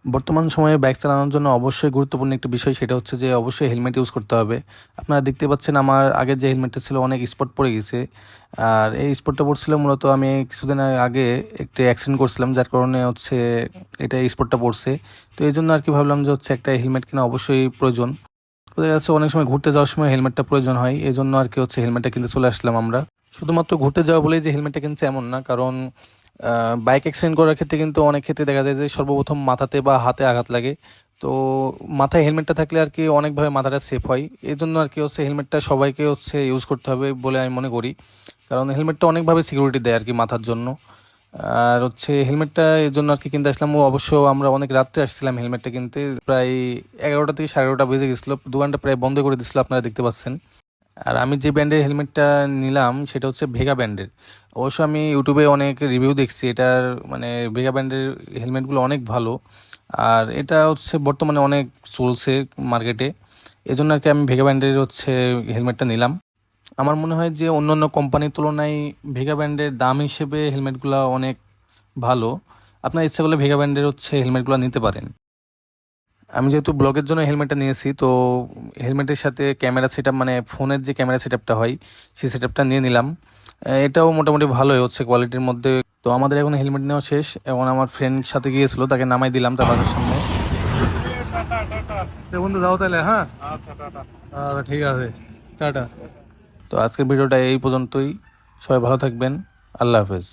বর্তমান সময়ে বাইক চালানোর জন্য অবশ্যই গুরুত্বপূর্ণ একটি বিষয়, সেটা হচ্ছে যে অবশ্যই হেলমেট ইউজ করতে হবে। আপনারা দেখতে পাচ্ছেন আমার আগের যে হেলমেটটা ছিল অনেক স্পট পড়ে গেছে। আর এই স্পটটা পড়ছিল মূলত আমি কিছুদিন আগে একটি অ্যাক্সিডেন্ট করছিলাম, যার কারণে হচ্ছে এটা স্পটটা পড়ছে। তো এই জন্য আর কি ভাবলাম যে হচ্ছে একটা হেলমেট কিনা অবশ্যই প্রয়োজন। দেখা যাচ্ছে অনেক সময় ঘুরতে যাওয়ার সময় হেলমেটটা প্রয়োজন হয়, এই জন্য আর কি হচ্ছে হেলমেটটা কিনতে চলে আসলাম আমরা। শুধুমাত্র ঘুরতে যাওয়া বলেই যে হেলমেটটা কিনছে এমন না, কারণ বাইক অ্যাক্সিডেন্ট করার ক্ষেত্রে কিন্তু অনেক ক্ষেত্রে দেখা যায় যে সর্বপ্রথম মাথাতে বা হাতে আঘাত লাগে। তো মাথায় হেলমেটটা থাকলে আর কি অনেকভাবে মাথাটা সেফ হয়। এই জন্য আর কি হচ্ছে হেলমেটটা সবাইকে হচ্ছে ইউজ করতে হবে বলে আমি মনে করি, কারণ হেলমেটটা অনেকভাবে সিকিউরিটি দেয় আর কি মাথার জন্য। আর হচ্ছে হেলমেটটা এর জন্য আর কি কিনতে আসলাম। অবশ্য আমরা অনেক রাত্রে আসছিলাম হেলমেটটা কিনতে, প্রায় 11টা থেকে 11:30 বেজে গেছিলো, দোকানটা প্রায় বন্ধ করে দিচ্ছিল, আপনারা দেখতে পাচ্ছেন। আর আমি যে ব্র্যান্ডের হেলমেটটা নিলাম সেটা হচ্ছে ভেগা ব্র্যান্ডের। অবশ্য আমি ইউটিউবে অনেক রিভিউ দেখছি এটার, মানে ভেগা ব্র্যান্ডের হেলমেটগুলো অনেক ভালো। আর এটা হচ্ছে বর্তমানে অনেক চলছে মার্কেটে, এজন্য আর কি আমি ভেগা ব্র্যান্ডের হচ্ছে হেলমেটটা নিলাম। আমার মনে হয় যে অন্য অন্য কোম্পানির তুলনায় ভেগা ব্র্যান্ডের দাম হিসেবে হেলমেটগুলো অনেক ভালো। আপনার ইচ্ছা করলে ভেগা ব্র্যান্ডের হচ্ছে হেলমেটগুলো নিতে পারেন। আমি যেহেতু ব্লগের জন্য হেলমেটটা নিয়েছি, তো হেলমেটের সাথে ক্যামেরা সেটআপ, মানে ফোনের যে ক্যামেরা সেটআপটা হয় সেই সেটআপটা নিয়ে নিলাম। এটাও মোটামুটি ভালোই হচ্ছে কোয়ালিটির মধ্যে। তো আমাদের এখন হেলমেট নেওয়া শেষ, এবং আমার ফ্রেন্ড সাথে গিয়েছিল, তাকে নামাই দিলাম তার বাসার সামনে। বন্ধু যাও তাহলে, হ্যাঁ ঠিক আছে, টাটা। তো আজকের ভিডিওটা এই পর্যন্তই। সবাই ভালো থাকবেন। আল্লাহ হাফেজ।